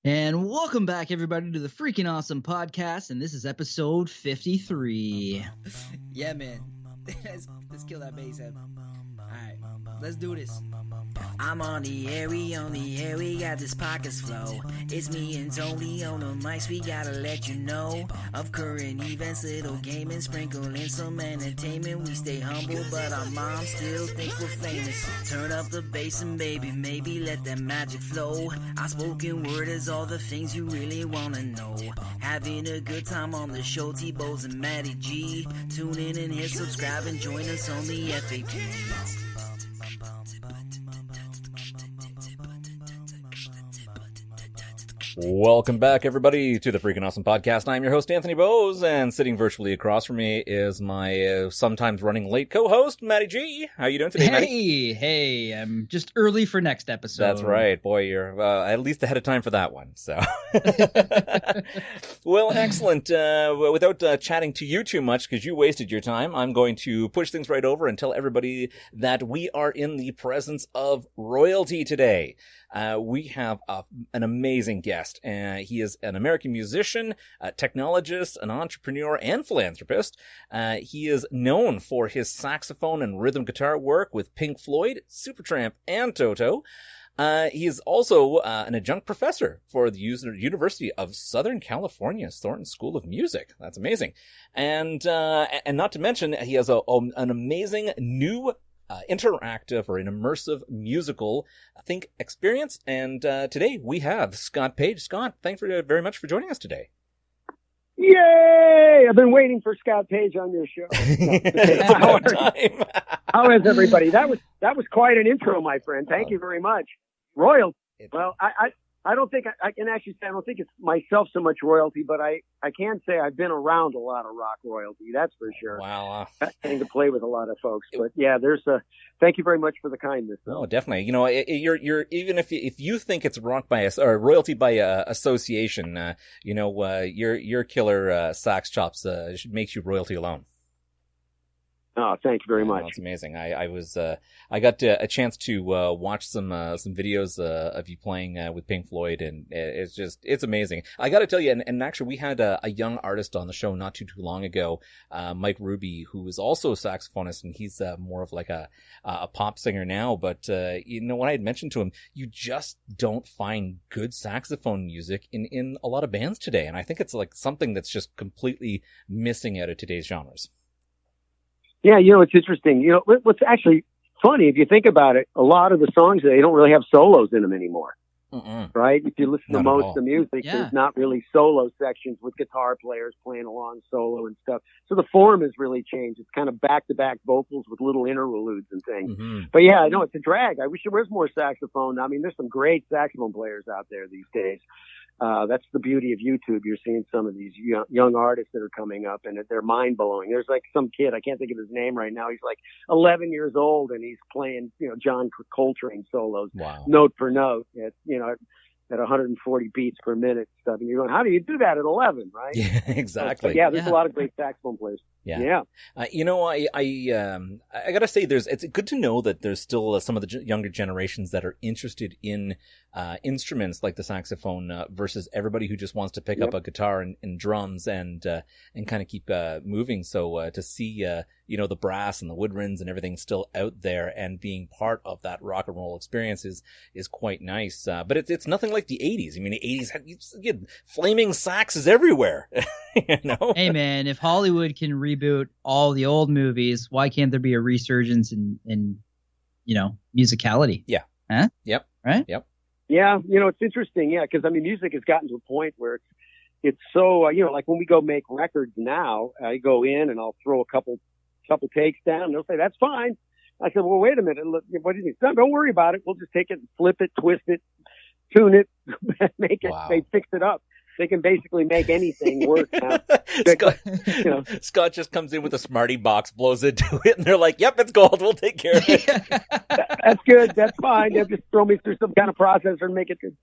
And welcome back, everybody, to the Freaking Awesome Podcast, and this is episode 53. Yeah, man. Let's kill that bass head. Alright, let's do this. I'm on the air, we got this pockets flow. It's me and Tony on the mics, we gotta let you know of current events, little gaming, sprinkle in some entertainment. We stay humble, but our moms still think we're famous. Turn up the bass and baby, maybe let that magic flow. Our spoken word is all the things you really wanna know. Having a good time on the show, T-Bows and Matty G. Tune in and hit subscribe and join us on the FAP. Welcome back, everybody, to the Freaking Awesome Podcast. I'm your host, Anthony Bowes, and sitting virtually across from me is my sometimes running late co-host, Matty G. How you doing today, Matty? Hey, I'm just early for next episode. That's right. Boy, you're at least ahead of time for that one. So, well, excellent. Without chatting to you too much, because you wasted your time, I'm going to push things right over and tell everybody that we are in the presence of royalty today. We have an amazing guest. He is an American musician, a technologist, an entrepreneur, and philanthropist. He is known for his saxophone and rhythm guitar work with Pink Floyd, Supertramp, and Toto. He is also an adjunct professor for the University of Southern California's Thornton School of Music. That's amazing. And not to mention, he has an amazing new interactive or an immersive musical think experience. And today we have Scott Page. Scott, thanks very much for joining us today. Yay! I've been waiting for Scott Page on your show. How is everybody? That was quite an intro, my friend. Thank you very much. Royal. Well, I don't think I can actually say I don't think it's myself so much royalty, but I can say I've been around a lot of rock royalty. That's for sure. Wow. Getting to play with a lot of folks, but yeah, thank you very much for the kindness. Though. Oh, definitely. You know, you're even if you think it's or royalty by association, your killer sax chops makes you royalty alone. Oh, thank you very much. That's amazing. I got a chance to watch some videos of you playing with Pink Floyd, and it's amazing. I got to tell you, and actually we had a young artist on the show not too long ago, Mike Ruby, who is also a saxophonist, and he's more of like a pop singer now. But when I had mentioned to him, you just don't find good saxophone music in a lot of bands today, and I think it's like something that's just completely missing out of today's genres. Yeah, it's interesting. What's actually funny, if you think about it, a lot of the songs, they don't really have solos in them anymore. Right? If you listen to most of the music, there's not really solo sections with guitar players playing along solo and stuff. So the form has really changed. It's kind of back-to-back vocals with little interludes and things. Mm-hmm. But yeah, I know it's a drag. I wish there was more saxophone. I mean, there's some great saxophone players out there these days. That's the beauty of YouTube. You're seeing some of these young artists that are coming up, and they're mind-blowing. There's like some kid, I can't think of his name right now. He's like 11 years old, and he's playing, John Coltrane solos, note for note, at 140 beats per minute stuff. And you're going, how do you do that at 11, right? Yeah, exactly. But yeah, there's a lot of great saxophone players. Yeah. I gotta say, it's good to know that there's still some of the younger generations that are interested in instruments like the saxophone versus everybody who just wants to pick up a guitar and drums and kind of keep moving. So to see the brass and the woodwinds and everything still out there and being part of that rock and roll experience is quite nice. But it's nothing like the 80s. I mean, the 80s had flaming saxes everywhere. Hey man, if Hollywood can reboot all the old movies, why can't there be a resurgence in musicality? Yeah. Huh? Yep. Right? Yep. Yeah, it's interesting, because I mean, music has gotten to a point where it's so, like when we go make records now, I go in and I'll throw a couple takes down, and they'll say, that's fine. I said, well, wait a minute, look, what do you think? Don't worry about it. We'll just take it, flip it, twist it, tune it, make it, they fix it up. They can basically make anything work now. Scott just comes in with a Smartie box, blows into it, and they're like, yep, it's gold. We'll take care of it. That's good. That's fine. They'll just throw me through some kind of processor and make it good.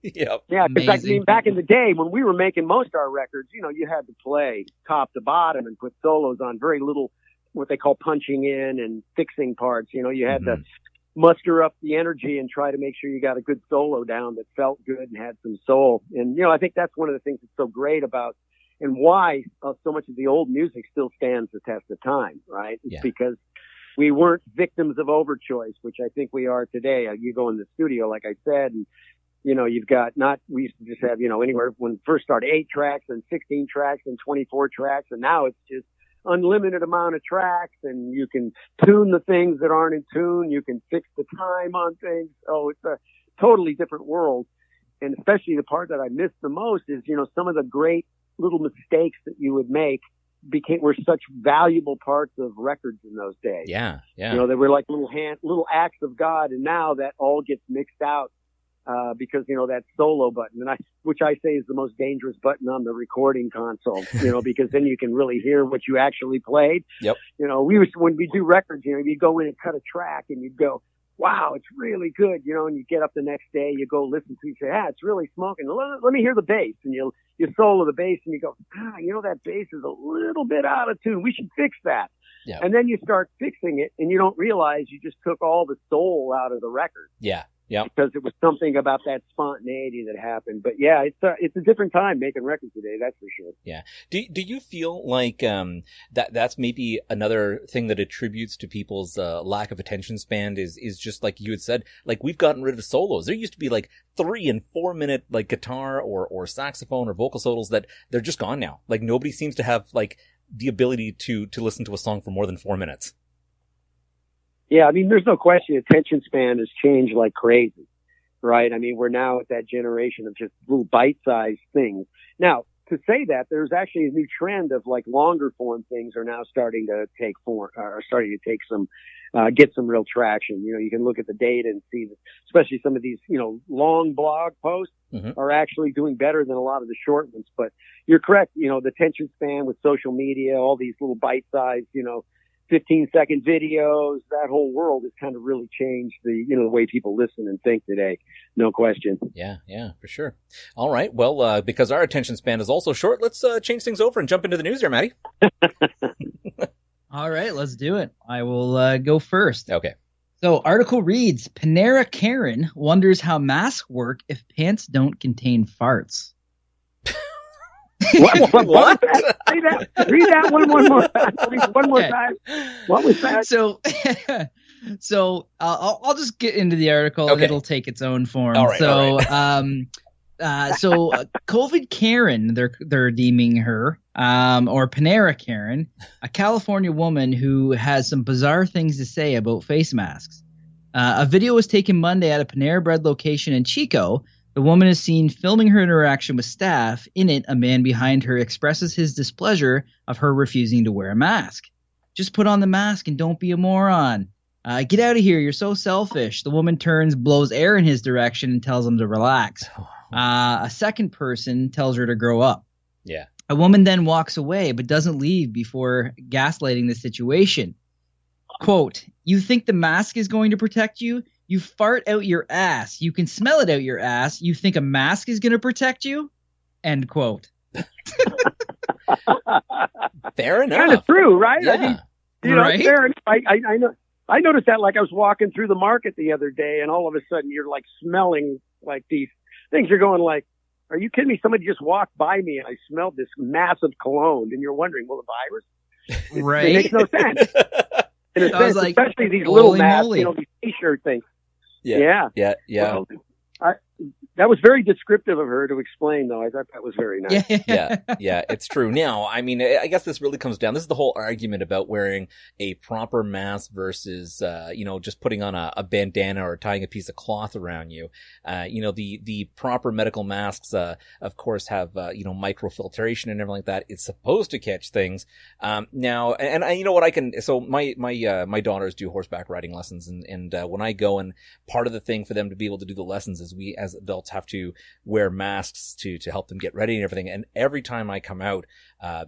Yep. Yeah, because I mean, back in the day when we were making most of our records, you had to play top to bottom and put solos on very little, what they call punching in and fixing parts. You had to muster up the energy and try to make sure you got a good solo down that felt good and had some soul. And, I think that's one of the things that's so great about and why so much of the old music still stands the test of time, right? It's because we weren't victims of overchoice, which I think we are today. You go in the studio, like I said, and, you've got we used to just have, anywhere when it first started 8 tracks and 16 tracks and 24 tracks. And now it's just unlimited amount of tracks, and you can tune the things that aren't in tune. You can fix the time on things. Oh, it's a totally different world. And especially the part that I miss the most is, some of the great little mistakes that you would make were such valuable parts of records in those days. Yeah. They were like little acts of God, and now that all gets mixed out because that solo button, which I say is the most dangerous button on the recording console. Because then you can really hear what you actually played. Yep. When we do records, you go in and cut a track, and you'd go, wow, it's really good, and you get up the next day, you go listen to it, you say, it's really smoking. Let me hear the bass, and you solo the bass, and you go, that bass is a little bit out of tune. We should fix that. Yeah. And then you start fixing it, and you don't realize you just took all the soul out of the record. Yeah. Yeah. Because it was something about that spontaneity that happened. But yeah, it's a different time making records today. That's for sure. Yeah. Do you feel like that's maybe another thing that attributes to people's lack of attention span is just like you had said, like we've gotten rid of solos. There used to be like 3 and 4 minute like guitar or saxophone or vocal solos that they're just gone now. Like nobody seems to have like the ability to listen to a song for more than 4 minutes. Yeah, there's no question attention span has changed like crazy, right? We're now at that generation of just little bite-sized things. Now, to say that, there's actually a new trend of like longer form things are now starting to take form, are starting to take some, get some real traction. You can look at the data and see that, especially some of these, long blog posts are actually doing better than a lot of the short ones. But you're correct, the attention span with social media, all these little bite-sized, 15-second videos, that whole world has kind of really changed the way people listen and think today. No question. Yeah, for sure. All right. Well, because our attention span is also short, let's change things over and jump into the news there, Matty. All right, let's do it. I will go first. Okay. So article reads, Panera Karen wonders how masks work if pants don't contain farts. What? Read that one more time. Please, one more time. What was that? So I'll just get into the article and it'll take its own form. All right, so COVID Karen, they're deeming her, or Panera Karen, a California woman who has some bizarre things to say about face masks. A video was taken Monday at a Panera Bread location in Chico. The woman is seen filming her interaction with staff. In it, a man behind her expresses his displeasure of her refusing to wear a mask. Just put on the mask and don't be a moron. Get out of here. You're so selfish. The woman turns, blows air in his direction, and tells him to relax. A second person tells her to grow up. Yeah. A woman then walks away but doesn't leave before gaslighting the situation. Quote, you think the mask is going to protect you? You fart out your ass. You can smell it out your ass. You think a mask is going to protect you? End quote. Fair enough. Kind of true, right? Yeah. Right? Fair enough. I know. I noticed that like I was walking through the market the other day, and all of a sudden you're like smelling like these things. You're going like, are you kidding me? Somebody just walked by me and I smelled this massive cologne, and you're wondering, well, the virus? Right. It makes no sense. In a I was sense, like, especially these little masks, moly. these t-shirt things. Yeah. Well, that was very descriptive of her to explain, though. I thought that was very nice. Yeah, it's true. Now, I mean, I guess this really comes down. This is the whole argument about wearing a proper mask versus, just putting on a bandana or tying a piece of cloth around you. The proper medical masks, of course, have, microfiltration and everything like that. It's supposed to catch things. Now, and I, so my daughters do horseback riding lessons, and when I go, and part of the thing for them to be able to do the lessons is we as adults have to wear masks to help them get ready and everything. And every time I come out,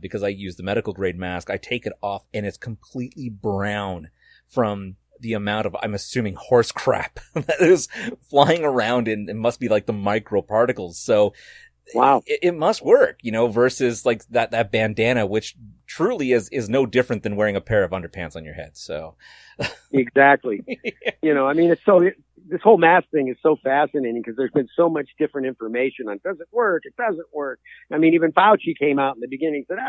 because I use the medical grade mask, I take it off and it's completely brown from the amount of, I'm assuming, horse crap that is flying around, and it must be like the microparticles. So Wow. It must work, versus like that bandana, which truly is no different than wearing a pair of underpants on your head. So exactly. I mean, this whole mask thing is so fascinating because there's been so much different information on does it work? It doesn't work. I mean, even Fauci came out in the beginning and said,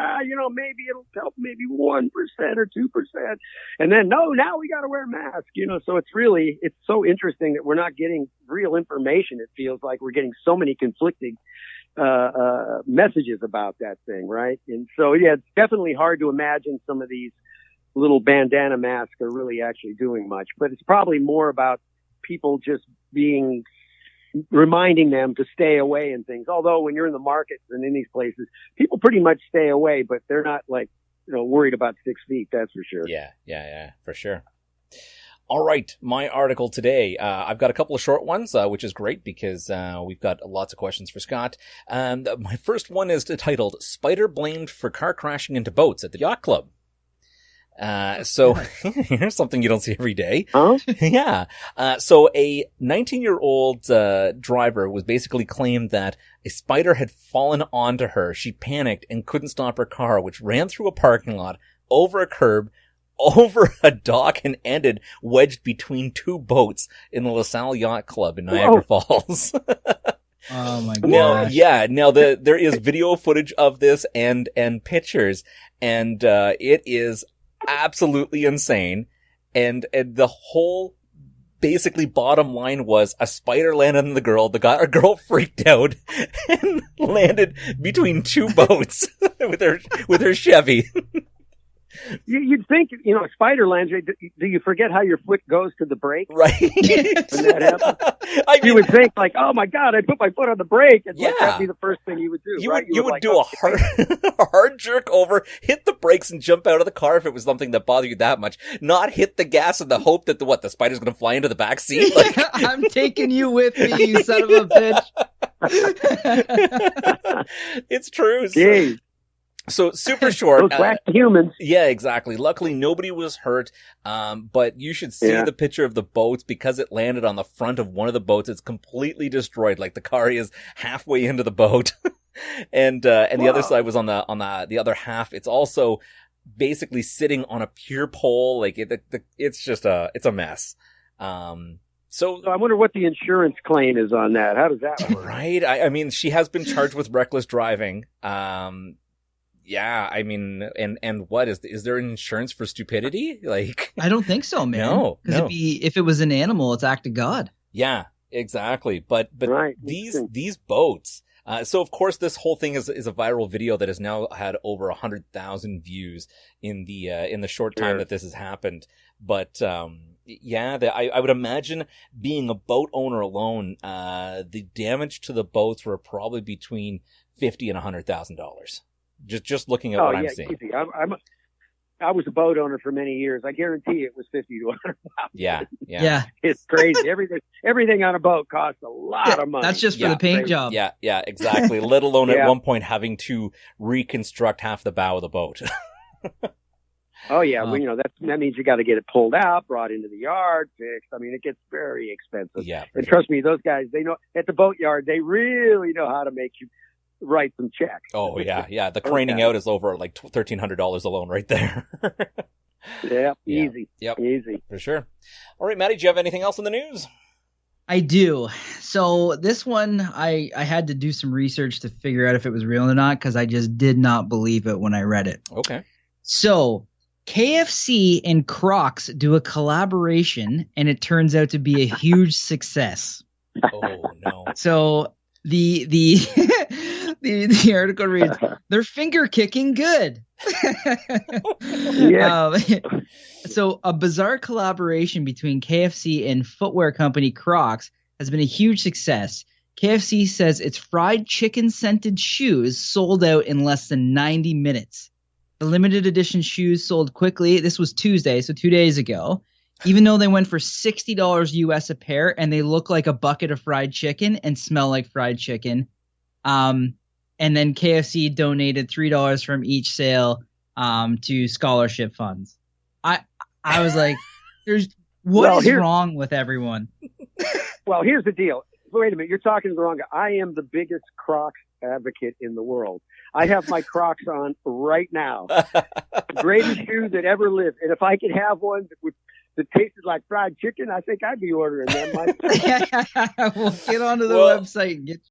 maybe it'll help maybe 1% or 2%. And then, no, now we got to wear a mask, so it's so interesting that we're not getting real information. It feels like we're getting so many conflicting messages about that thing. Right. And so, yeah, it's definitely hard to imagine some of these little bandana masks are really actually doing much, but it's probably more about people just reminding them to stay away and things. Although when you're in the markets and in these places, people pretty much stay away, but they're not like, worried about 6 feet. That's for sure. Yeah, for sure. All right. My article today, I've got a couple of short ones, which is great because, we've got lots of questions for Scott. My first one is titled Spider Blamed for Car Crashing into Boats at the Yacht Club. So here's something you don't see every day. Huh? Yeah. So a 19-year-old driver was basically claimed that a spider had fallen onto her. She panicked and couldn't stop her car, which ran through a parking lot, over a curb, over a dock, and ended wedged between two boats in the LaSalle Yacht Club in Niagara Falls. Oh my god! Now there is video footage of this and pictures, and it is absolutely insane. And the whole basically bottom line was a spider landed on the girl. Our girl freaked out and landed between two boats with her Chevy. You'd think, a spider lands, do you forget how your foot goes to the brake? Right. When that happens? You would think like, oh my God, I put my foot on the brake. And that'd be the first thing you would do. You right? would do a hard jerk over, hit the brakes and jump out of the car if it was something that bothered you that much. Not hit the gas in the hope that the spider's going to fly into the back seat. Like, I'm taking you with me, you son of a bitch. It's true. Jeez. So super short. Those wacky humans. Yeah, exactly. Luckily, nobody was hurt. But you should see the picture of the boats because it landed on the front of one of the boats. It's completely destroyed. Like the car is halfway into the boat, and the other side was on the other half. It's also basically sitting on a pier pole. Like it's just it's a mess. So I wonder what the insurance claim is on that. How does that work? Right. I mean, she has been charged with reckless driving. Yeah, I mean, and what is there insurance for stupidity? Like, I don't think so, man. No. If it was an animal, it's act of God. Yeah, exactly. But right. these boats. So of course this whole thing is a viral video that has now had over 100,000 views in the short time that this has happened. But I would imagine being a boat owner alone, the damage to the boats were probably between $50,000 and $100,000. Just looking at what I'm seeing. Easy. I was a boat owner for many years. I guarantee it was 50 to 100,000. Yeah. It's crazy. Everything on a boat costs a lot of money. That's just for the paint job. Yeah, exactly. Let alone at one point having to reconstruct half the bow of the boat. Oh yeah, well, that means you got to get it pulled out, brought into the yard, fixed. I mean, it gets very expensive. Yeah, and trust me, those guys, they know at the boat yard, they really know how to make you write some checks. Oh yeah. The craning out is over like $1,300 alone right there. Yeah, easy. Yep. Easy. For sure. All right, Maddie, do you have anything else in the news? I do. So this one, I had to do some research to figure out if it was real or not because I just did not believe it when I read it. Okay. So KFC and Crocs do a collaboration, and it turns out to be a huge success. Oh no! So the article reads, "They're finger kicking good." So a bizarre collaboration between KFC and footwear company Crocs has been a huge success. KFC says its fried chicken scented shoes sold out in less than 90 minutes. The limited edition shoes sold quickly. This was Tuesday, so 2 days ago. Even though they went for $60 US a pair, and they look like a bucket of fried chicken and smell like fried chicken. And then KFC donated $3 from each sale to scholarship funds. I was like, "What is wrong with everyone?" Well, here's the deal. wait a minute. You're talking to the wrong guy. I am the biggest Crocs advocate in the world. I have my Crocs on right now. The greatest shoe that ever lived. And if I could have one that tasted like fried chicken, I think I'd be ordering them. We'll get onto the website and get